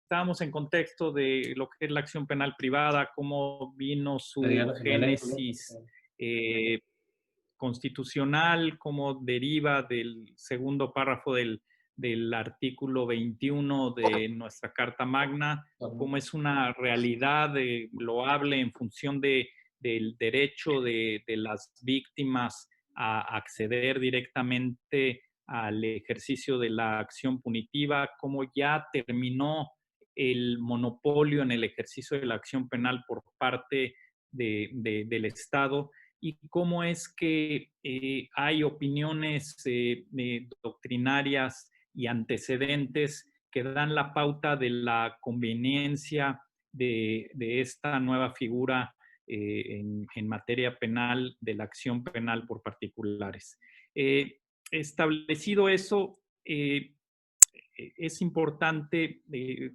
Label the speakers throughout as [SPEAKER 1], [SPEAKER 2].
[SPEAKER 1] estábamos en contexto de lo que es la acción penal privada, cómo vino su
[SPEAKER 2] Adriana Jiménez.
[SPEAKER 1] génesis eh, constitucional, cómo deriva del segundo párrafo del artículo 21 de nuestra Carta Magna, cómo es una realidad loable en función del derecho de las víctimas a acceder directamente al ejercicio de la acción punitiva, cómo ya terminó el monopolio en el ejercicio de la acción penal por parte del Estado y cómo es que hay opiniones doctrinarias y antecedentes que dan la pauta de la conveniencia de esta nueva figura en materia penal de la acción penal por particulares. Establecido eso, es importante,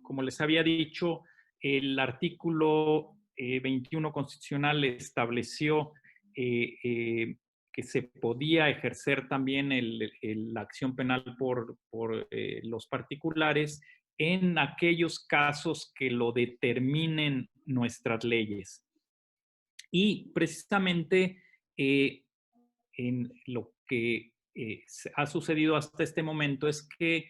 [SPEAKER 1] como les había dicho, el artículo 21 constitucional estableció que se podía ejercer también la acción penal por los particulares en aquellos casos que lo determinen nuestras leyes. Y precisamente en lo que ha sucedido hasta este momento es que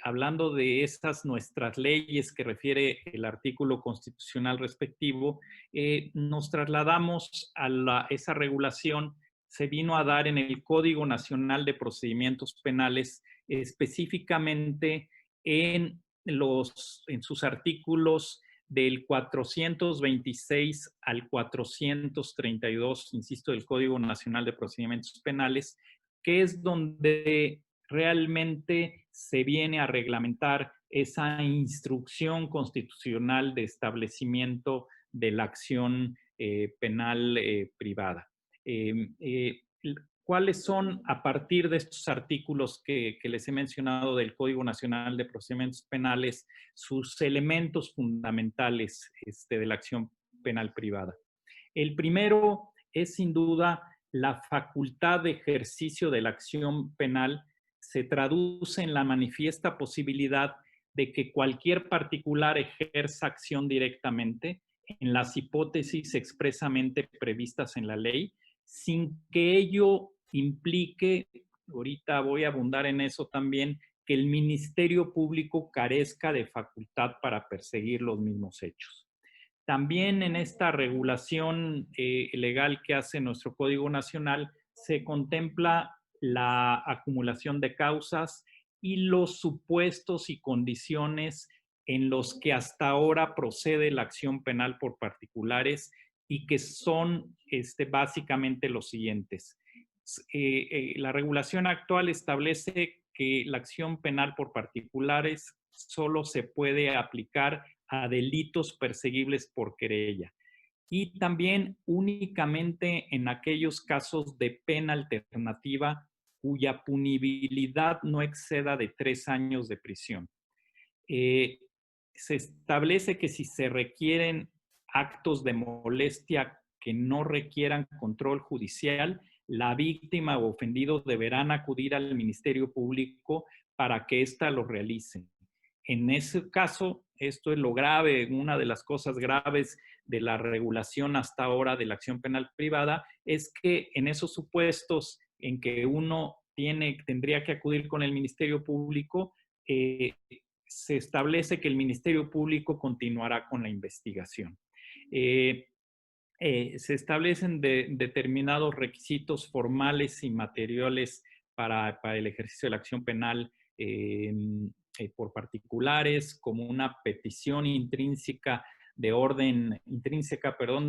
[SPEAKER 1] hablando de estas nuestras leyes que refiere el artículo constitucional respectivo, nos trasladamos a esa regulación, se vino a dar en el Código Nacional de Procedimientos Penales, específicamente en sus artículos del 426 al 432, insisto, del Código Nacional de Procedimientos Penales, que es donde realmente se viene a reglamentar esa instrucción constitucional de establecimiento de la acción penal privada. ¿Cuáles son, a partir de estos artículos que les he mencionado del Código Nacional de Procedimientos Penales, sus elementos fundamentales de la acción penal privada? El primero es sin duda la facultad de ejercicio de la acción penal se traduce en la manifiesta posibilidad de que cualquier particular ejerza acción directamente en las hipótesis expresamente previstas en la ley, sin que ello implique, ahorita voy a abundar en eso también, que el Ministerio Público carezca de facultad para perseguir los mismos hechos. También en esta regulación legal que hace nuestro Código Nacional se contempla la acumulación de causas y los supuestos y condiciones en los que hasta ahora procede la acción penal por particulares y que son básicamente los siguientes. La regulación actual establece que la acción penal por particulares solo se puede aplicar a delitos perseguibles por querella y también únicamente en aquellos casos de pena alternativa cuya punibilidad no exceda de 3 años de prisión. Se establece que si se requieren actos de molestia que no requieran control judicial, la víctima o ofendido deberán acudir al Ministerio Público para que ésta lo realice. En ese caso, esto es lo grave, una de las cosas graves de la regulación hasta ahora de la acción penal privada, es que en esos supuestos en que uno tendría que acudir con el Ministerio Público, se establece que el Ministerio Público continuará con la investigación. Se establecen determinados requisitos formales y materiales para el ejercicio de la acción penal por particulares, como una petición intrínseca de orden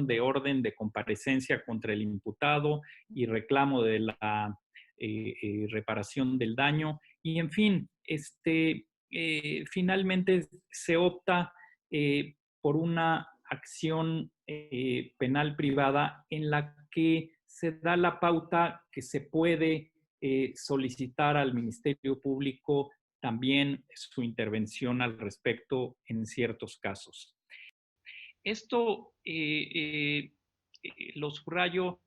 [SPEAKER 1] de comparecencia contra el imputado y reclamo de la reparación del daño. Y en fin, finalmente se opta por una acción penal privada en la que se da la pauta que se puede solicitar al Ministerio Público también su intervención al respecto en ciertos casos. Esto, lo subrayo,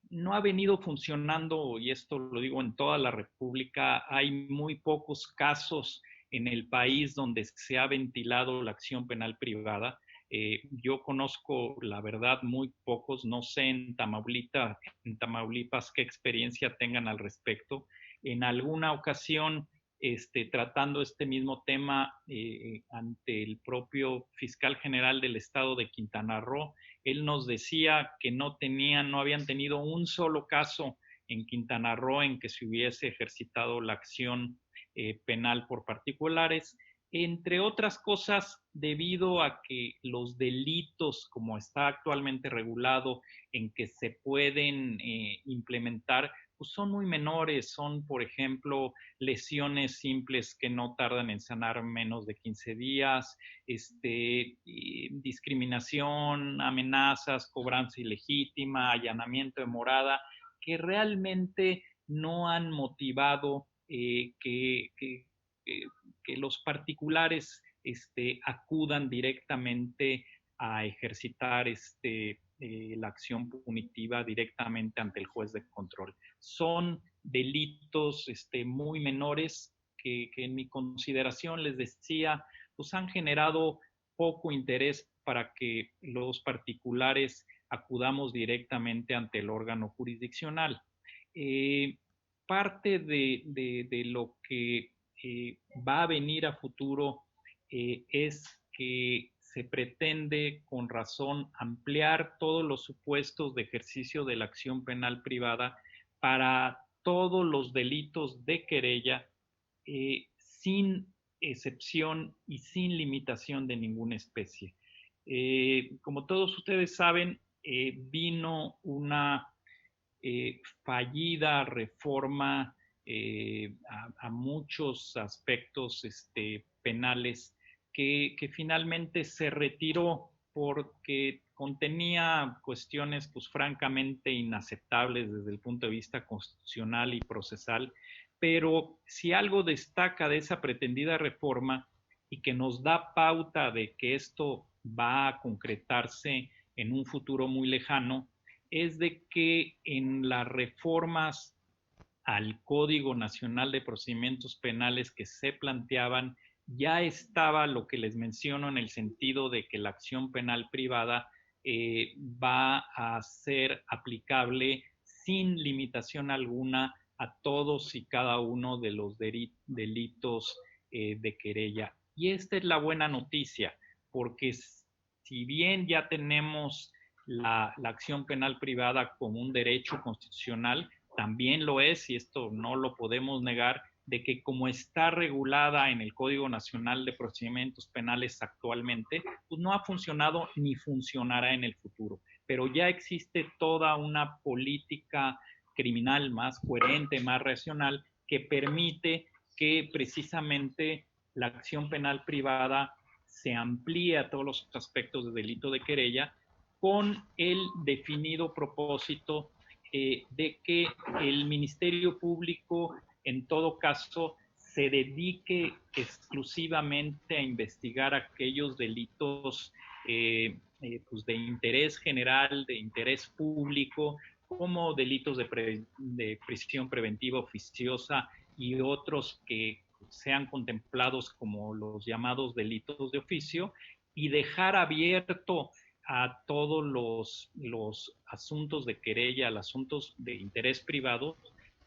[SPEAKER 1] no ha venido funcionando, y esto lo digo en toda la República, hay muy pocos casos en el país donde se ha ventilado la acción penal privada. Yo conozco, la verdad, muy pocos, no sé en Tamaulipas qué experiencia tengan al respecto. En alguna ocasión, tratando este mismo tema ante el propio fiscal general del estado de Quintana Roo, él nos decía que no habían tenido un solo caso en Quintana Roo en que se hubiese ejercitado la acción penal por particulares, entre otras cosas debido a que los delitos, como está actualmente regulado, en que se pueden implementar, pues son muy menores, son, por ejemplo, lesiones simples que no tardan en sanar menos de 15 días, discriminación, amenazas, cobranza ilegítima, allanamiento de morada, que realmente no han motivado que los particulares acudan directamente a ejercitar la acción punitiva directamente ante el juez de control. Son delitos muy menores que en mi consideración, les decía, pues han generado poco interés para que los particulares acudamos directamente ante el órgano jurisdiccional. Parte de lo que va a venir a futuro es que se pretende con razón ampliar todos los supuestos de ejercicio de la acción penal privada para todos los delitos de querella sin excepción y sin limitación de ninguna especie. Como todos ustedes saben, vino una fallida reforma a muchos aspectos penales que finalmente se retiró porque contenía cuestiones pues francamente inaceptables desde el punto de vista constitucional y procesal, pero si algo destaca de esa pretendida reforma y que nos da pauta de que esto va a concretarse en un futuro muy lejano, es de que en las reformas al Código Nacional de Procedimientos Penales que se planteaban, ya estaba lo que les menciono en el sentido de que la acción penal privada va a ser aplicable sin limitación alguna a todos y cada uno de los delitos de querella. Y esta es la buena noticia, porque si bien ya tenemos la acción penal privada como un derecho constitucional, también lo es, y esto no lo podemos negar, de que como está regulada en el Código Nacional de Procedimientos Penales actualmente, pues no ha funcionado ni funcionará en el futuro. Pero ya existe toda una política criminal más coherente, más racional, que permite que precisamente la acción penal privada se amplíe a todos los aspectos de delito de querella con el definido propósito de que el Ministerio Público, en todo caso, se dedique exclusivamente a investigar aquellos delitos pues de interés general, de interés público, como delitos de prisión preventiva oficiosa y otros que sean contemplados como los llamados delitos de oficio, y dejar abierto a todos los asuntos de querella, los asuntos de interés privado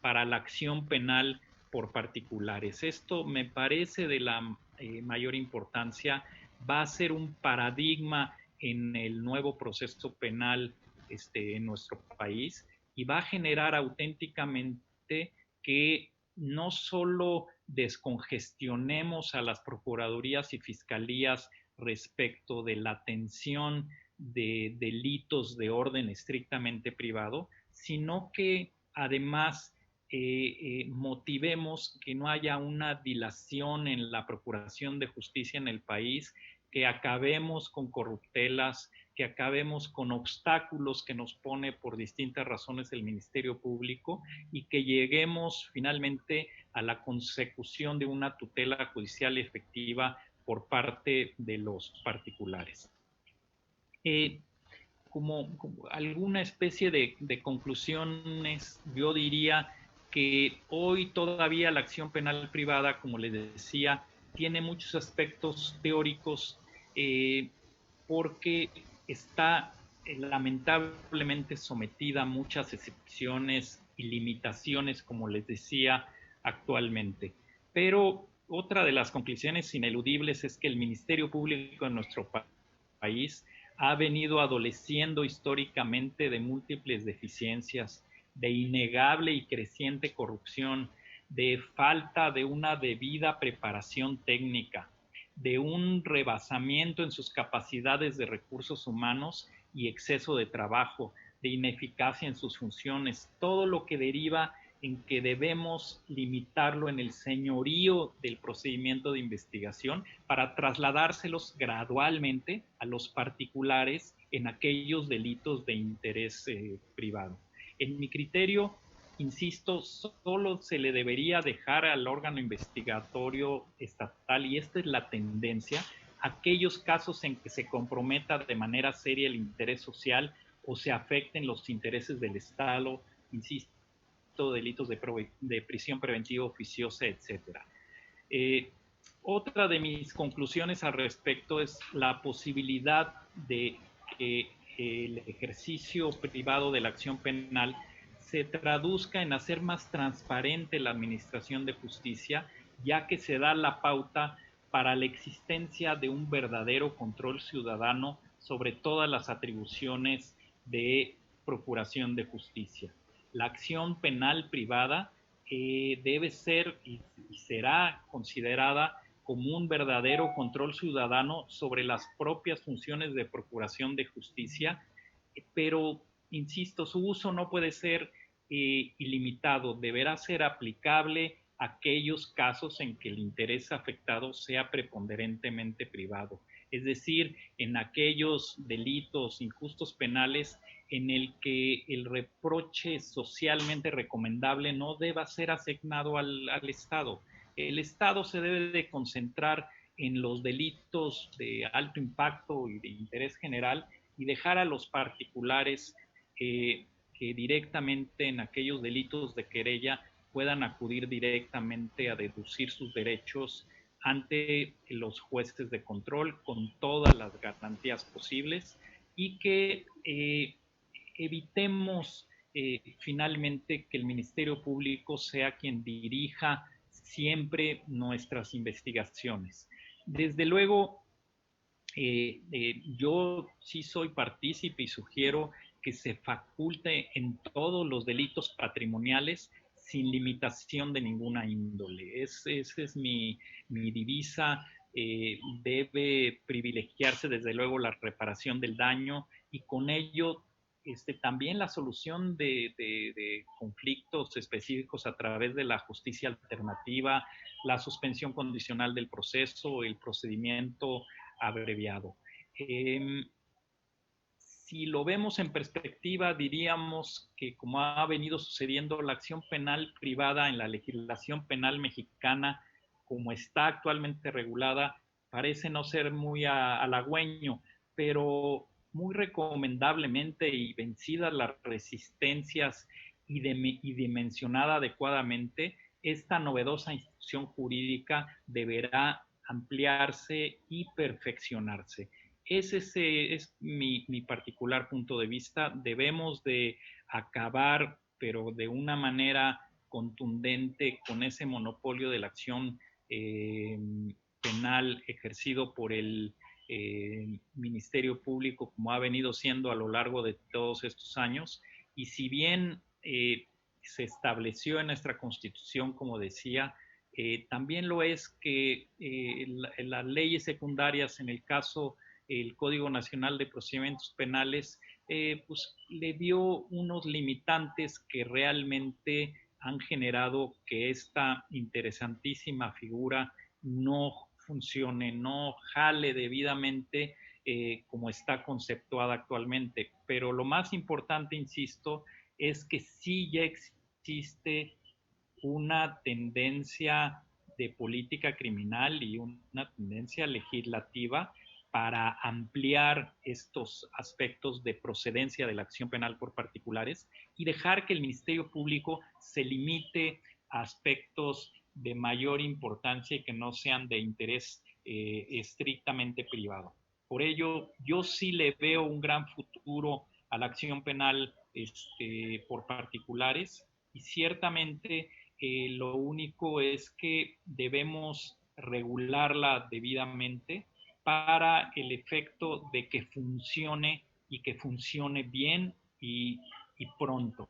[SPEAKER 1] para la acción penal por particulares. Esto me parece de la mayor importancia, va a ser un paradigma en el nuevo proceso penal en nuestro país y va a generar auténticamente que no solo descongestionemos a las procuradurías y fiscalías respecto de la atención de delitos de orden estrictamente privado, sino que además motivemos que no haya una dilación en la procuración de justicia en el país, que acabemos con corruptelas, que acabemos con obstáculos que nos pone por distintas razones el Ministerio Público y que lleguemos finalmente a la consecución de una tutela judicial efectiva por parte de los particulares. Como alguna especie de conclusiones, yo diría que hoy todavía la acción penal privada, como les decía, tiene muchos aspectos teóricos porque está lamentablemente sometida a muchas excepciones y limitaciones, como les decía, actualmente. Pero otra de las conclusiones ineludibles es que el Ministerio Público en nuestro país ha venido adoleciendo históricamente de múltiples deficiencias, de innegable y creciente corrupción, de falta de una debida preparación técnica, de un rebasamiento en sus capacidades de recursos humanos y exceso de trabajo, de ineficacia en sus funciones, todo lo que deriva en que debemos limitarlo en el señorío del procedimiento de investigación para trasladárselos gradualmente a los particulares en aquellos delitos de interés privado. En mi criterio, insisto, solo se le debería dejar al órgano investigatorio estatal, y esta es la tendencia, aquellos casos en que se comprometa de manera seria el interés social o se afecten los intereses del Estado, insisto, delitos de prisión preventiva oficiosa, etcétera. Otra de mis conclusiones al respecto es la posibilidad de que el ejercicio privado de la acción penal se traduzca en hacer más transparente la administración de justicia, ya que se da la pauta para la existencia de un verdadero control ciudadano sobre todas las atribuciones de procuración de justicia. La acción penal privada debe ser y será considerada como un verdadero control ciudadano sobre las propias funciones de procuración de justicia, pero, insisto, su uso no puede ser ilimitado, deberá ser aplicable a aquellos casos en que el interés afectado sea preponderentemente privado, es decir, en aquellos delitos injustos penales en el que el reproche socialmente recomendable no deba ser asignado al Estado. El Estado se debe de concentrar en los delitos de alto impacto y de interés general y dejar a los particulares que directamente en aquellos delitos de querella puedan acudir directamente a deducir sus derechos ante los jueces de control con todas las garantías posibles, y que evitemos finalmente que el Ministerio Público sea quien dirija siempre nuestras investigaciones. Desde luego, yo sí soy partícipe y sugiero que se faculte en todos los delitos patrimoniales sin limitación de ninguna índole. Esa es mi divisa. Debe privilegiarse desde luego la reparación del daño y con ello también la solución de conflictos específicos a través de la justicia alternativa, la suspensión condicional del proceso, el procedimiento abreviado. Si lo vemos en perspectiva, diríamos que como ha venido sucediendo, la acción penal privada en la legislación penal mexicana, como está actualmente regulada, parece no ser muy halagüeño, pero muy recomendablemente y vencidas las resistencias y dimensionada adecuadamente, esta novedosa institución jurídica deberá ampliarse y perfeccionarse. Ese es mi particular punto de vista. Debemos de acabar, pero de una manera contundente, con ese monopolio de la acción penal ejercido por el Ministerio Público, como ha venido siendo a lo largo de todos estos años. Y si bien se estableció en nuestra Constitución, como decía, también lo es que las leyes secundarias, en el caso el Código Nacional de Procedimientos Penales, pues le dio unos limitantes que realmente han generado que esta interesantísima figura no funcione, no jale debidamente como está conceptuada actualmente. Pero lo más importante, insisto, es que sí ya existe una tendencia de política criminal y una tendencia legislativa para ampliar estos aspectos de procedencia de la acción penal por particulares y dejar que el Ministerio Público se limite a aspectos de mayor importancia y que no sean de interés estrictamente privado. Por ello, yo sí le veo un gran futuro a la acción penal por particulares y ciertamente lo único es que debemos regularla debidamente para el efecto de que funcione y que funcione bien y pronto.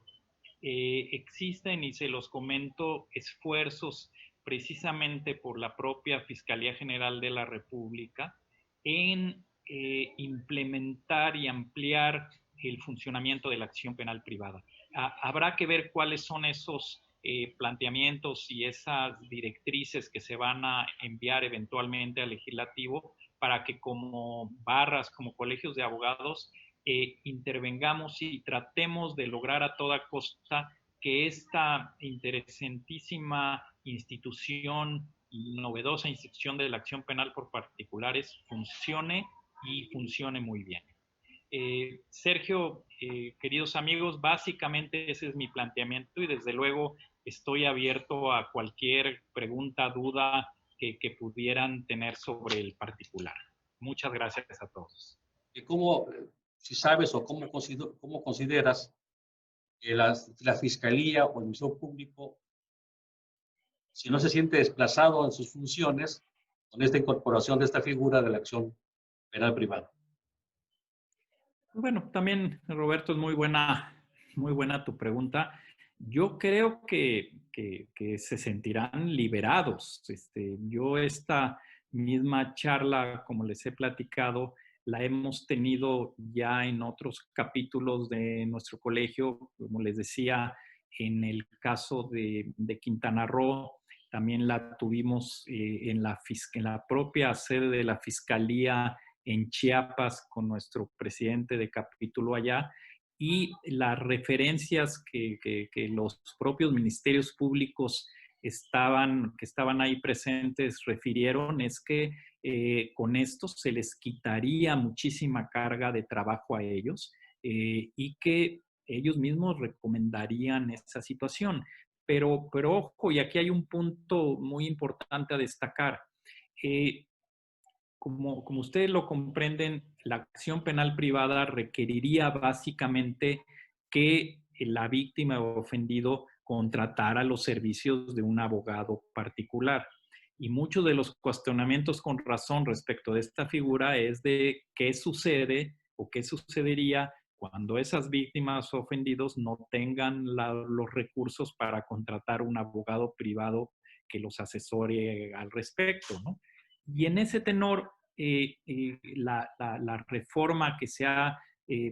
[SPEAKER 1] Existen, y se los comento, esfuerzos precisamente por la propia Fiscalía General de la República en implementar y ampliar el funcionamiento de la acción penal privada. Habrá que ver cuáles son esos planteamientos y esas directrices que se van a enviar eventualmente al legislativo para que como barras, como colegios de abogados, intervengamos y tratemos de lograr a toda costa que esta interesantísima institución y novedosa institución de la acción penal por particulares funcione y funcione muy bien. Sergio, queridos amigos, básicamente ese es mi planteamiento y desde luego estoy abierto a cualquier pregunta, duda que pudieran tener sobre el particular. Muchas gracias a todos.
[SPEAKER 2] ¿Cómo, si sabes o cómo consideras que la Fiscalía o el Ministerio Público, si no se siente desplazado en sus funciones con esta incorporación de esta figura de la acción penal privada?
[SPEAKER 1] Bueno, también, Roberto, es muy buena tu pregunta. Yo creo que se sentirán liberados. Yo esta misma charla, como les he platicado, la hemos tenido ya en otros capítulos de nuestro colegio, como les decía, en el caso de Quintana Roo, también la tuvimos en la propia sede de la Fiscalía en Chiapas con nuestro presidente de capítulo allá, y las referencias que los propios ministerios públicos que estaban ahí presentes refirieron es que con esto se les quitaría muchísima carga de trabajo a ellos y que ellos mismos recomendarían esa situación. Pero ojo, y aquí hay un punto muy importante a destacar. Como ustedes lo comprenden, la acción penal privada requeriría básicamente que la víctima o ofendido contratara los servicios de un abogado particular. Y muchos de los cuestionamientos con razón respecto de esta figura es de qué sucede o qué sucedería cuando esas víctimas o ofendidos no tengan los recursos para contratar un abogado privado que los asesore al respecto, ¿no? Y en ese tenor, la reforma que se ha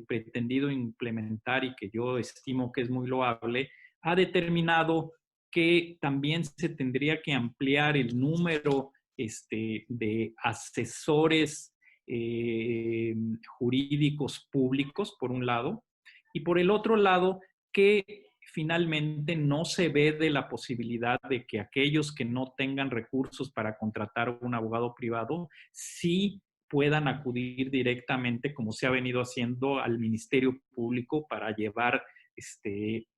[SPEAKER 1] pretendido implementar y que yo estimo que es muy loable, ha determinado que también se tendría que ampliar el número de asesores jurídicos públicos, por un lado, y por el otro lado, que finalmente no se ve de la posibilidad de que aquellos que no tengan recursos para contratar un abogado privado sí puedan acudir directamente, como se ha venido haciendo, al Ministerio Público para llevar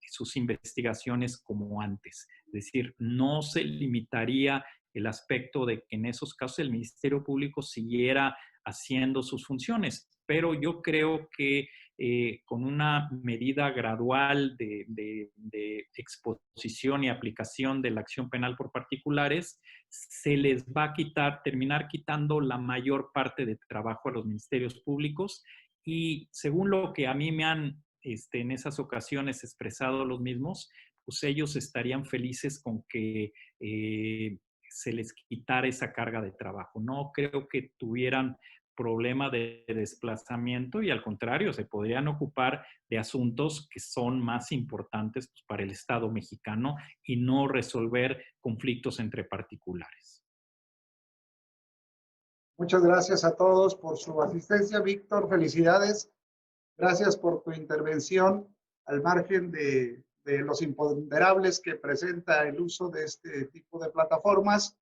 [SPEAKER 1] sus investigaciones como antes. Es decir, no se limitaría el aspecto de que en esos casos el Ministerio Público siguiera haciendo sus funciones, pero yo creo que con una medida gradual de exposición y aplicación de la acción penal por particulares, se les va a terminar quitando la mayor parte de trabajo a los ministerios públicos y según lo que a mí me han en esas ocasiones expresado los mismos, pues ellos estarían felices con que se les quitara esa carga de trabajo. No creo que tuvieran problema de desplazamiento y al contrario, se podrían ocupar de asuntos que son más importantes pues, para el Estado mexicano y no resolver conflictos entre particulares.
[SPEAKER 3] Muchas gracias a todos por su asistencia. Víctor, felicidades. Gracias por tu intervención al margen de los imponderables que presenta el uso de este tipo de plataformas.